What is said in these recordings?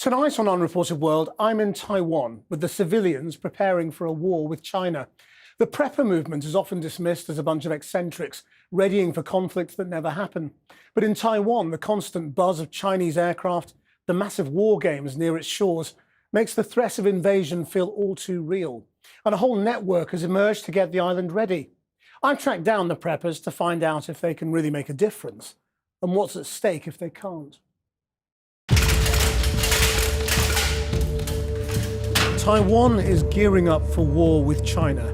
Tonight on Unreported World, I'm in Taiwan with the civilians preparing for a war with China. The prepper movement is often dismissed as a bunch of eccentrics, readying for conflicts that never happen. But in Taiwan, the constant buzz of Chinese aircraft, the massive war games near its shores, makes the threat of invasion feel all too real. And a whole network has emerged to get the island ready. I've tracked down the preppers to find out if they can really make a difference and what's at stake if they can't. Taiwan is gearing up for war with China.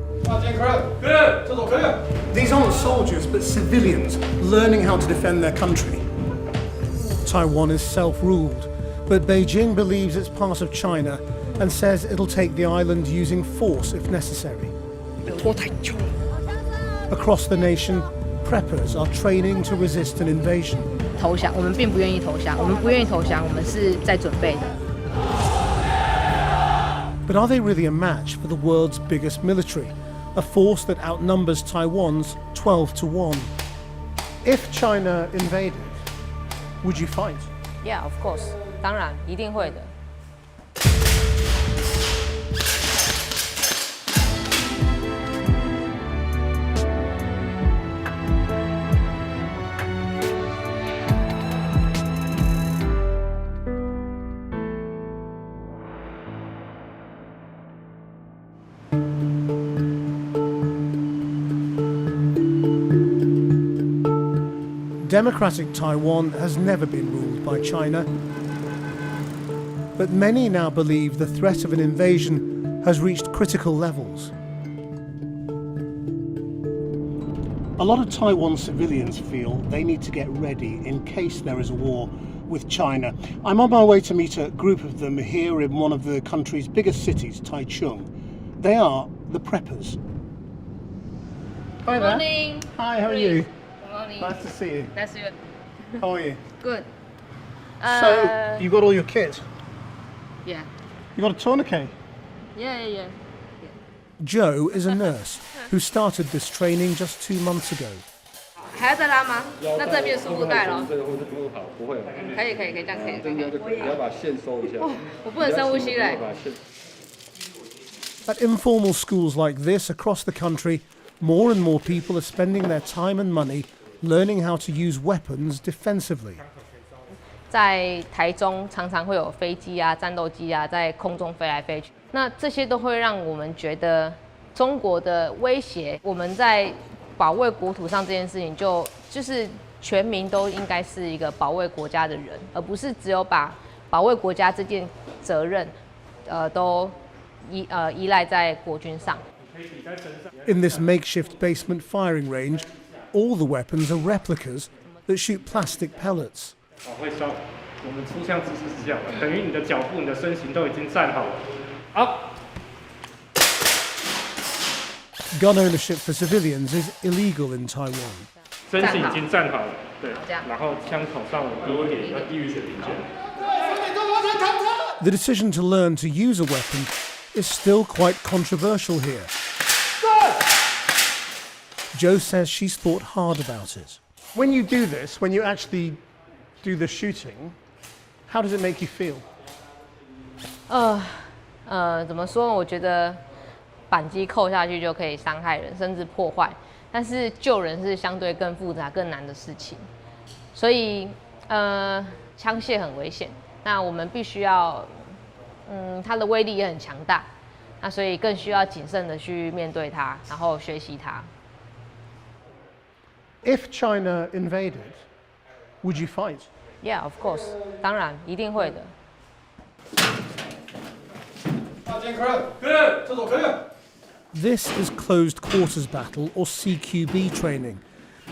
These aren't soldiers, but civilians learning how to defend their country. Taiwan is self-ruled, but Beijing believes it's part of China and says it'll take the island using force if necessary. Across the nation, preppers are training to resist an invasion. 投降，我们并不愿意投降，我们不愿意投降，我们是在准备的。 But are they really a match for the world's biggest military, a force that outnumbers Taiwan's 12 to 1? If China invaded, would you fight? Yeah, of course. 当然，一定会的。 Democratic Taiwan has never been ruled by China, but many now believe the threat of an invasion has reached critical levels. A lot of Taiwan civilians feel they need to get ready in case there is a war with China. I'm on my way to meet a group of them here in one of the country's biggest cities, Taichung. They are the preppers. Hi there. Morning. Hi, how are you? Good morning. Nice to see you. Nice to meet you. How are you? Good. So, you got all your kit? Yeah. You got a tourniquet? Yeah. Joe is a nurse who started this training just 2 months ago. 还要再拉吗？那这边输入带了。不会，可以，这样可以。你要把线收一下。我不能深呼吸嘞。 At informal schools like this across the country, more and more people are spending their time and money learning how to use weapons defensively. 在台中常常会有飞机啊、战斗机啊在空中飞来飞去，那这些都会让我们觉得中国的威胁，我们在保卫国土上这件事情就是全民都应该是一个保卫国家的人，而不是只有把保卫国家这件责任，都依赖在国军上。 In this makeshift basement firing range, all the weapons are replicas that shoot plastic pellets. 会烧。我们出枪姿势是这样的，等于你的脚步、你的身形都已经站好了。好。 Gun ownership for civilians is illegal in Taiwan. 身形已经站好了，对。然后枪口稍微低一点，要低于水平线。 The decision to learn to use a weapon is still quite controversial here. Joe says she's thought hard about it. When you do this, when you actually do the shooting, how does it make you feel? 怎么说？我觉得扳机扣下去就可以伤害人，甚至破坏。但是救人是相对更复杂、更难的事情。所以，枪械很危险。那我们必须要，它的威力也很强大。那所以更需要谨慎的去面对它，然后学习它。 If China invaded, would you fight? Yeah, of course. 当然，一定会的。 This is closed quarters battle or CQB training.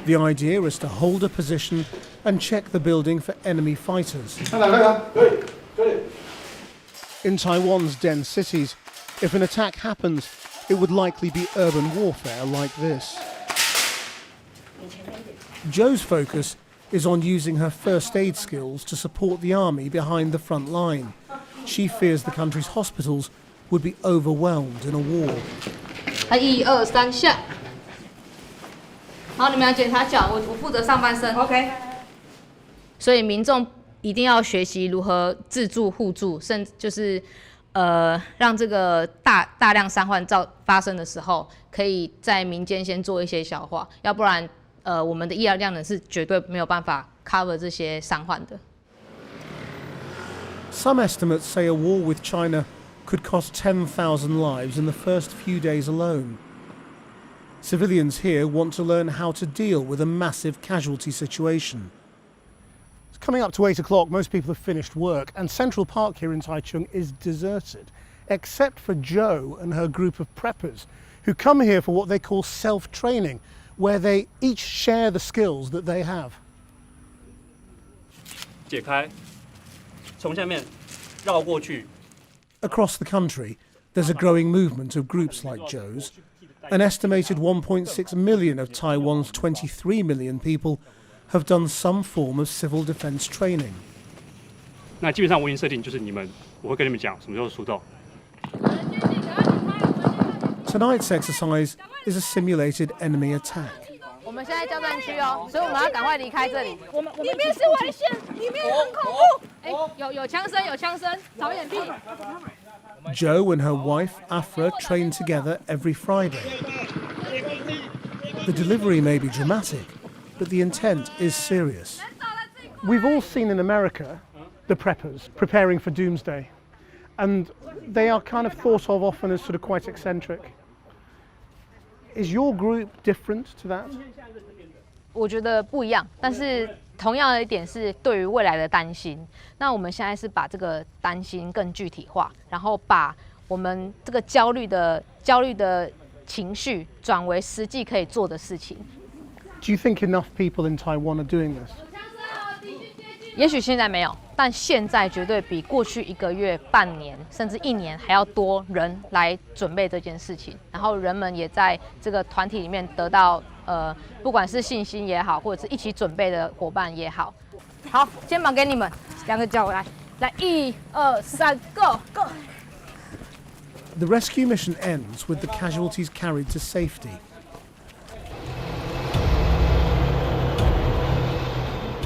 The idea is to hold a position and check the building for enemy fighters. In Taiwan's dense cities, if an attack happens, it would likely be urban warfare like this. Joe's focus is on using her first aid skills to support the army behind the front line. She fears the country's hospitals would be overwhelmed in a war. 1、2、3下。好，你们要检查脚，我负责上半身。OK。所以民众一定要学习如何自助互助，甚至就是让这个大量伤患发生的时候，可以在民间先做一些消化，要不然我们的医疗量能是绝对没有办法 cover 这些伤患的。Some estimates say a war with China could cost 10,000 lives in the first few days alone. Civilians here want to learn how to deal with a massive casualty situation. It's coming up to 8 o'clock, most people have finished work, and Central Park here in Taichung is deserted, except for Jo and her group of preppers, who come here for what they call self-training, where they each share the skills that they have. 解开，从下面绕过去。 Across the country, there's a growing movement of groups like Jo's. An estimated 1.6 million of Taiwan's 23 million people have done some form of civil defense training. 那基本上我已经设定，就是我会跟你们讲什么时候出动。 Tonight's exercise is a simulated enemy attack. 我们现在交战区哦，所以我们要赶快离开这里。里面是危险，里面很恐怖。哎，有枪声，有枪声，找掩蔽。 Jo and her wife, Afra, train together every Friday. The delivery may be dramatic, but the intent is serious. We've all seen in America the preppers preparing for doomsday, and they are kind of thought of often as sort of quite eccentric. Is your group different to that? 我觉得不一样，但是同样的一点是对于未来的担心。那我们现在是把这个担心更具体化，然后把我们这个焦虑的情绪转为实际可以做的事情。Do you think enough people in Taiwan are doing this? 也许现在没有，但现在绝对比过去1个月、半年甚至1年还要多人来准备这件事情。然后人们也在这个团体里面得到不管是信心也好，或者是一起准备的伙伴也好。好，肩膀给你们，2个脚来，1、2、3 ，Go Go。 The rescue mission ends with the casualties carried to safety.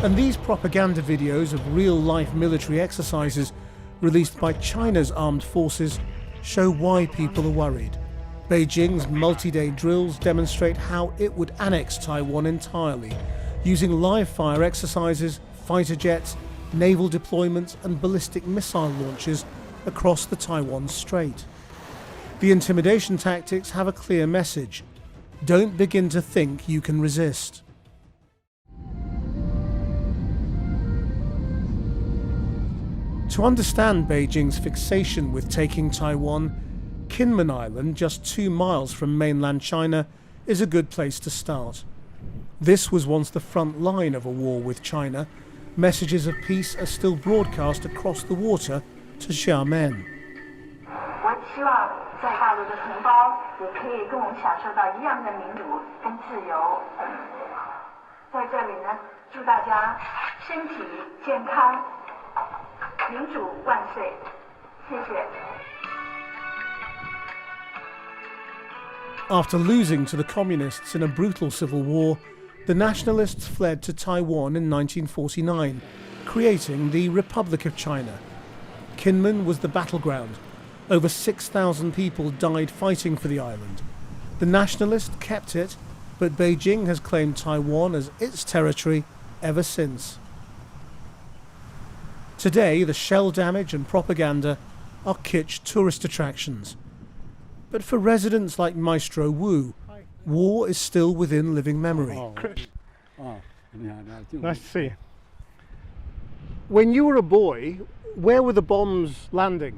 And these propaganda videos of real-life military exercises released by China's armed forces show why people are worried. Beijing's multi-day drills demonstrate how it would annex Taiwan entirely, using live-fire exercises, fighter jets, naval deployments and ballistic missile launches across the Taiwan Strait. The intimidation tactics have a clear message. Don't begin to think you can resist. To understand Beijing's fixation with taking Taiwan, Kinmen Island, just 2 miles from mainland China, is a good place to start. This was once the front line of a war with China. Messages of peace are still broadcast across the water to Xiamen. 我希望在大陆的同胞也可以跟我们享受到一样的民主跟自由。在这里呢，祝大家身体健康，民主万岁！谢谢。 After losing to the communists in a brutal civil war, the nationalists fled to Taiwan in 1949, creating the Republic of China. Kinmen was the battleground. Over 6,000 people died fighting for the island. The nationalists kept it, but Beijing has claimed Taiwan as its territory ever since. Today, the shell damage and propaganda are kitsch tourist attractions. But for residents like Maestro Wu, war is still within living memory. Nice to see you. When you were a boy, where were the bombs landing?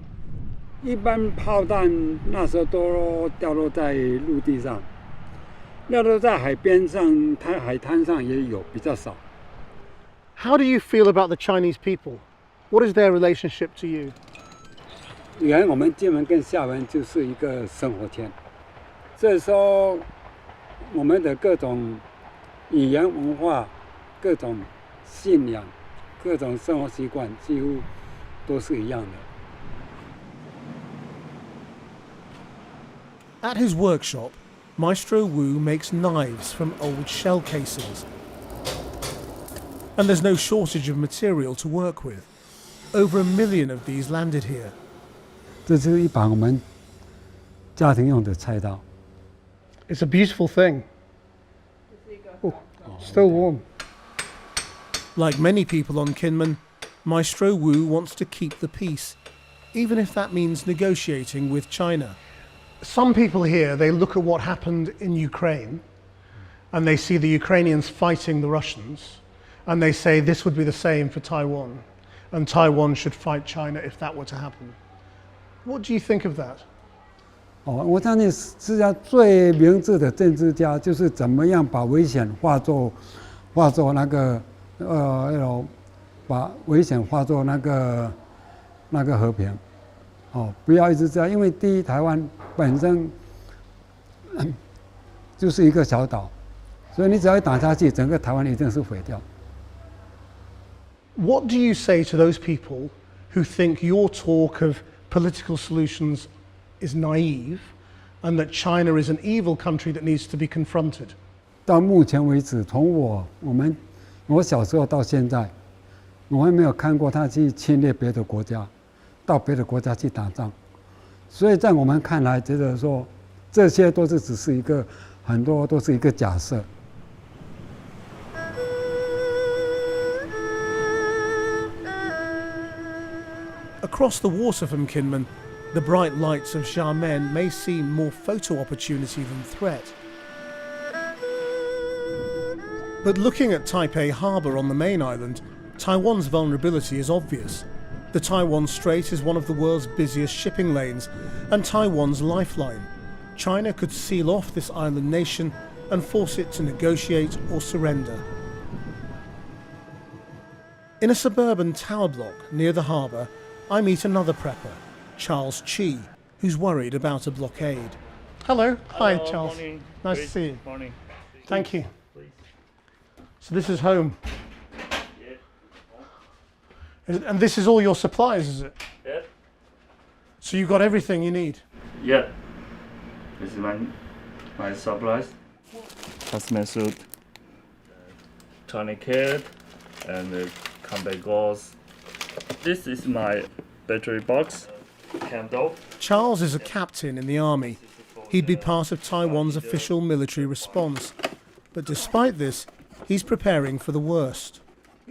一般炮弹那时候都掉落在陆地上，掉落在海边上、海滩上也有，比较少。How do you feel about the Chinese people? What is their relationship to you? 原来我们金门跟厦门就是一个生活圈，所以说我们的各种语言文化、各种信仰、各种生活习惯几乎都是一样的。 At his workshop, Maestro Wu makes knives from old shell casings. And there's no shortage of material to work with. Over 1 million of these landed here. 这是一把我们家庭用的菜刀。 It's a beautiful thing. Oh, still warm. Like many people on Kinmen, Maestro Wu wants to keep the peace, even if that means negotiating with China. Some people here, they look at what happened in Ukraine, and they see the Ukrainians fighting the Russians, and they say this would be the same for Taiwan, and Taiwan should fight China if that were to happen. What do you think of that? 我相信世界上最明智的政治家就是怎么样把危险化作那个把危险化作那个和平，不要一直这样，因为第一，台湾本身就是一个小岛，所以你只要一打下去，整个台湾一定是毁掉。What do you say to those people who think your talk of political solutions is naive and that China is an evil country that needs to be confronted? 到目前为止，从我小时候到现在，我还没有看过他去侵略别的国家，到别的国家去打仗。所以在我们看来，觉得说这些都是只是很多都是一个假设。Across the water from Kinmen, the bright lights of Xiamen may seem more photo opportunity than threat. But looking at Taipei Harbour on the main island, Taiwan's vulnerability is obvious. The Taiwan Strait is one of the world's busiest shipping lanes and Taiwan's lifeline. China could seal off this island nation and force it to negotiate or surrender. In a suburban tower block near the harbour, I meet another prepper, Charles Chi, who's worried about a blockade. Hello. Hi, Charles. Morning. Nice to see you. Morning. Thank you. So this is home. And this is all your supplies, is it? Yeah. So you've got everything you need? Yeah. This is my supplies. Hazmat suit, tourniquet, and combat gauze. This is my battery box, candle. Charles is a captain in the army. He'd be part of Taiwan's official military response. But despite this, he's preparing for the worst.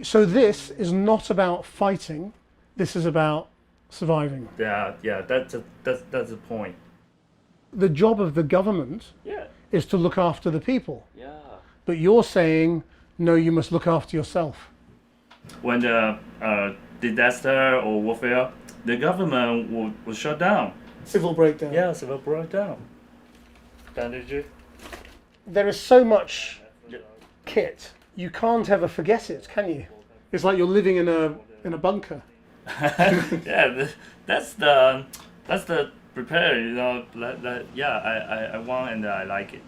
So this is not about fighting, this is about surviving. Yeah, that's the point. The job of the government is to look after the people. Yeah. But you're saying, no, you must look after yourself. When the disaster or warfare, the government will shut down. Civil breakdown. Yeah, civil breakdown. Bandage. There is so much kit, you can't ever forget it, can you? It's like you're living in a bunker. Yeah, that's the prepare. You know, I want and I like it.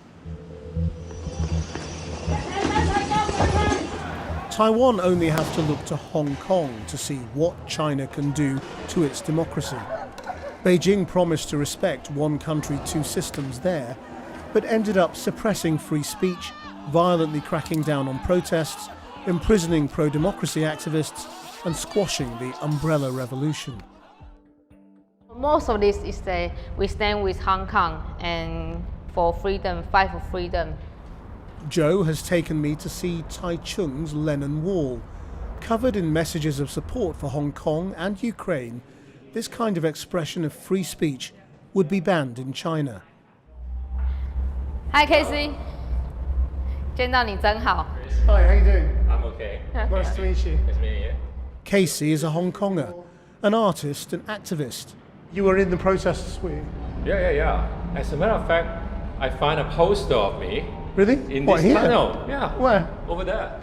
Taiwan only have to look to Hong Kong to see what China can do to its democracy. Beijing promised to respect one country, two systems there, but ended up suppressing free speech, violently cracking down on protests, imprisoning pro-democracy activists, and squashing the umbrella revolution. Most of this is we stand with Hong Kong and for freedom, fight for freedom. Joe has taken me to see Tai Chung's Lennon Wall. Covered in messages of support for Hong Kong and Ukraine, this kind of expression of free speech would be banned in China. Hi, Casey. 见到你真好。 Hi, how you doing? I'm okay. Nice to meet you. Nice meeting you. Casey is a Hong Konger, an artist and activist. You were in the protests, were you? Yeah. As a matter of fact, I find a poster of me Really? in What, this here? tunnel. Yeah. Where? Over there.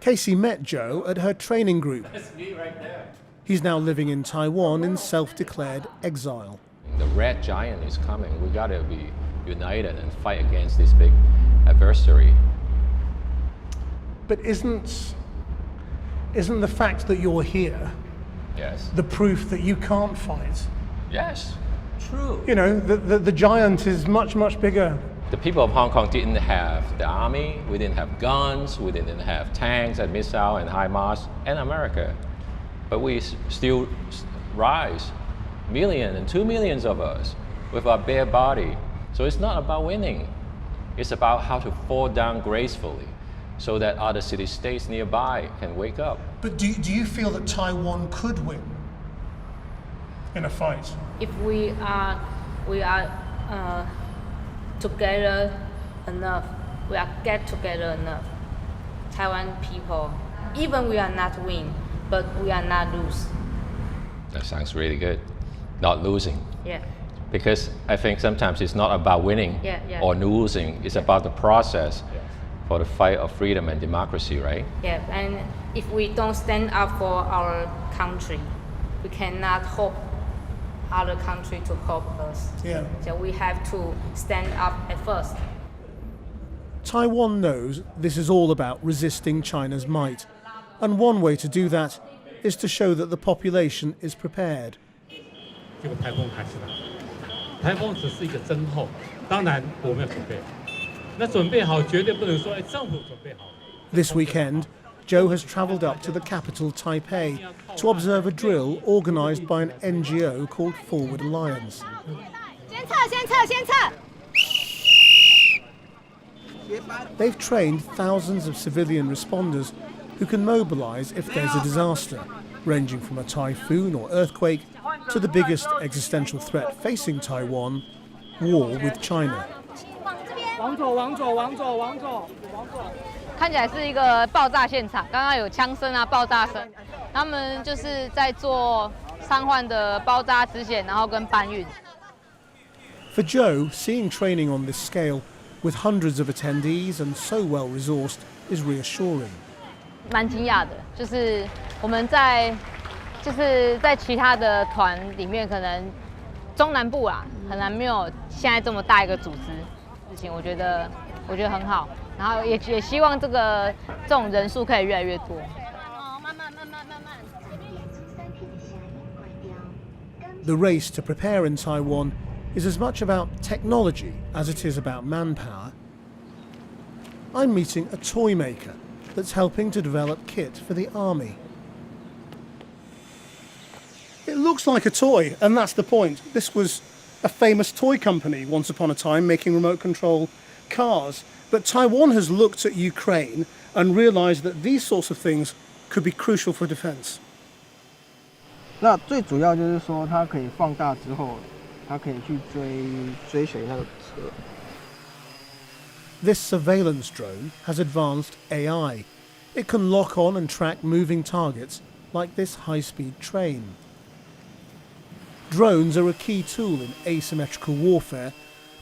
Casey met Joe at her training group. That's me right there. He's now living in Taiwan in self-declared exile. The red giant is coming. We gotta be united and fight against this big adversary. But isn't the fact that you're here Yes. the proof that you can't fight? Yes. True. You know, the giant is much, much bigger The people of Hong Kong didn't have the army, we didn't have guns, we didn't have tanks and missiles and HIMARS and America. But we still rise, million and 2 millions of us with our bare body. So it's not about winning. It's about how to fall down gracefully so that other city-states nearby can wake up. But do you feel that Taiwan could win in a fight? If we are together enough, we are get together enough, Taiwan people, even we are not win, but we are not lose. That sounds really good. Not losing. Yeah. Because I think sometimes it's not about winning or losing, it's about the process for the fight of freedom and democracy, right? Yeah, and if we don't stand up for our country, we cannot hope other country to help us. Yeah. So we have to stand up at first. Taiwan knows this is all about resisting China's might, and one way to do that is to show that the population is prepared. 结果台风开始了，台风只是一个征候，当然我们要准备好。那准备好绝对不能说，政府准备好。 This weekend, Joe has travelled up to the capital, Taipei, to observe a drill organised by an NGO called Forward Alliance. They've trained thousands of civilian responders who can mobilise if there's a disaster, ranging from a typhoon or earthquake to the biggest existential threat facing Taiwan, war with China. 往左，往左，往左，往左，往左。看起来是一个爆炸现场，刚刚有枪声啊、爆炸声，他们就是在做伤患的包扎、止血，然后跟搬运。 For Joe, seeing training on this scale, with hundreds of attendees and so well resourced, is reassuring. 蛮惊讶的，就是我们在其他的团里面，可能中南部啊，可能没有现在这么大一个组织。事情我觉得很好，然后也希望这种人数可以越来越多。The race to prepare in Taiwan is as much about technology as it is about manpower. I'm meeting a toy maker that's helping to develop kit for the army. It looks like a toy, and that's the point. This was a famous toy company once upon a time making remote control cars. But Taiwan has looked at Ukraine and realised that these sorts of things could be crucial for defence. 那最主要就是说，它可以放大之后，它可以去追随那个车。 This surveillance drone has advanced AI. It can lock on and track moving targets like this high-speed train. Drones are a key tool in asymmetrical warfare,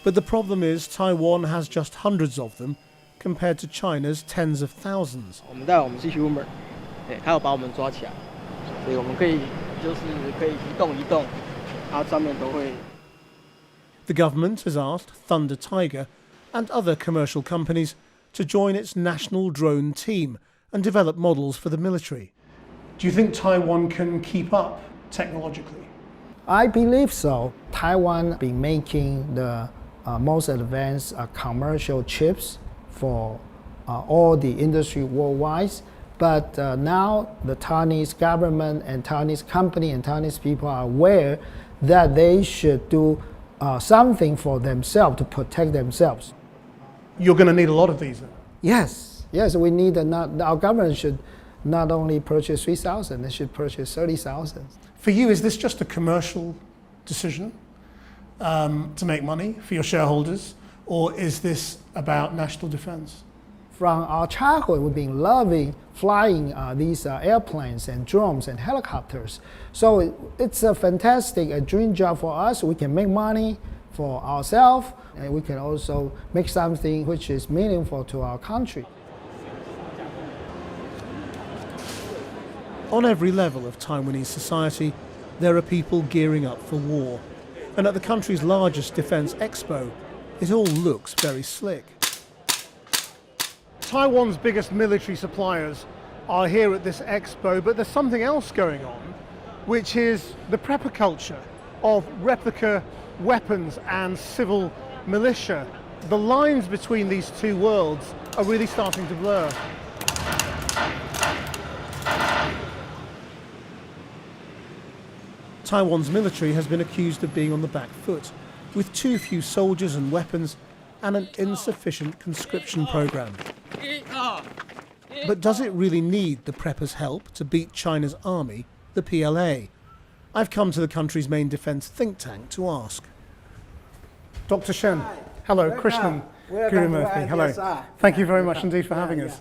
but the problem is Taiwan has just hundreds of them compared to China's tens of thousands. 我们带我们是 human， 他要把我们抓起来，所以我们可以移动，它上面都会。 The government has asked Thunder Tiger and other commercial companies to join its national drone team and develop models for the military. Do you think Taiwan can keep up technologically? I believe so. Taiwan been making the most advanced commercial chips for all the industry worldwide. But now the Taiwanese government and Taiwanese company and Taiwanese people are aware that they should do something for themselves to protect themselves. You're going to need a lot of these then? Yes, we need our government should not only purchase 3,000, they should purchase 30,000. For you, is this just a commercial decision to make money for your shareholders, or is this about national defense? From our childhood, we've been loving flying these airplanes and drones and helicopters. So it's a fantastic dream job for us. We can make money for ourselves, and we can also make something which is meaningful to our country. On every level of Taiwanese society, there are people gearing up for war. And at the country's largest defense expo, it all looks very slick. Taiwan's biggest military suppliers are here at this expo, but there's something else going on, which is the prepper culture of replica weapons and civil militia The lines between these two worlds are really starting to blur. Taiwan's military has been accused of being on the back foot, with too few soldiers and weapons and an insufficient conscription program. But does it really need the preppers' help to beat China's army, the PLA? I've come to the country's main defence think tank to ask. Dr. Shen, hello, Krishnan Gurumurthy, hello. Thank you very much indeed for having us.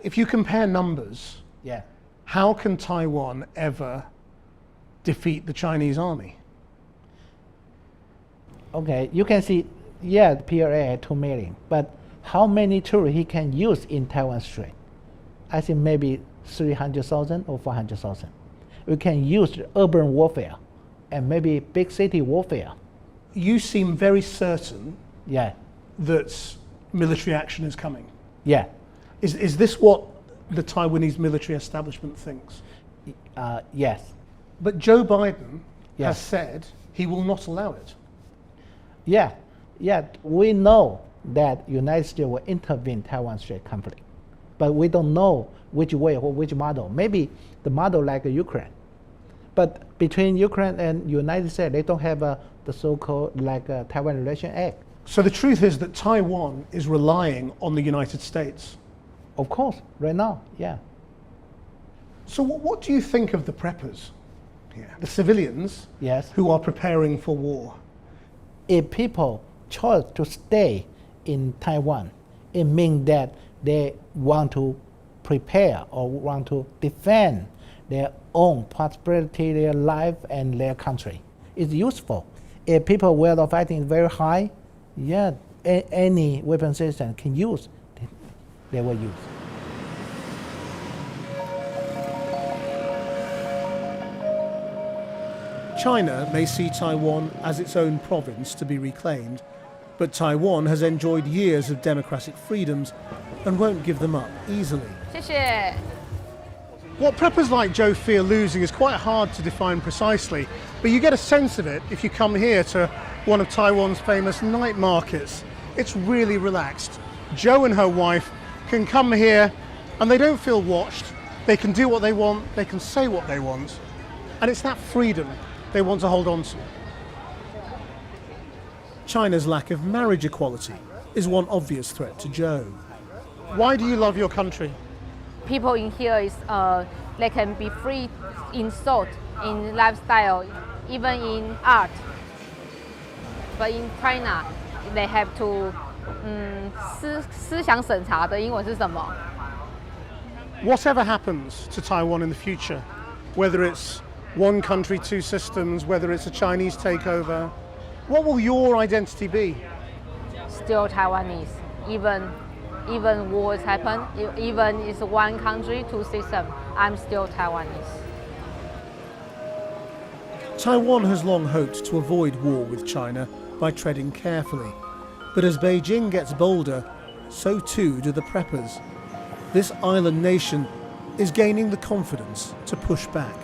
If you compare numbers, how can Taiwan ever defeat the Chinese army? Okay, you can see, the PLA had 2 million, but how many troops he can use in Taiwan Strait? I think maybe 300,000 or 400,000. We can use urban warfare and maybe big city warfare. You seem very certain that military action is coming. Yeah. Is this what the Taiwanese military establishment thinks? Yes. But Joe Biden has said he will not allow it. Yeah, we know that United States will intervene in Taiwan Strait conflict, but we don't know which way or which model. Maybe the model like Ukraine, but between Ukraine and United States, they don't have the so-called Taiwan Relation Act. So the truth is that Taiwan is relying on the United States. Of course, right now, So what do you think of the preppers here, the civilians who are preparing for war? If people choose to stay in Taiwan, it means that they want to prepare or want to defend their own prosperity, their life, and their country. It's useful. If people where the fighting is very high, any weapon system can use, they will use. China may see Taiwan as its own province to be reclaimed, but Taiwan has enjoyed years of democratic freedoms and won't give them up easily. 谢谢。 What preppers like Joe fear losing is quite hard to define precisely, but you get a sense of it if you come here to one of Taiwan's famous night markets. It's really relaxed. Joe and her wife can come here and they don't feel watched. They can do what they want, they can say what they want, and it's that freedom they want to hold on to. China's lack of marriage equality is one obvious threat to Joe. Why do you love your country? People in here is they can be free in thought, in lifestyle, even in art. But in China, they have to 思想审查的英文是什么？ Whatever happens to Taiwan in the future, whether it's one country, two systems, whether it's a Chinese takeover, what will your identity be? Still Taiwanese, even wars happen, even it's one country, two systems, I'm still Taiwanese. Taiwan has long hoped to avoid war with China by treading carefully. But as Beijing gets bolder, so too do the preppers. This island nation is gaining the confidence to push back.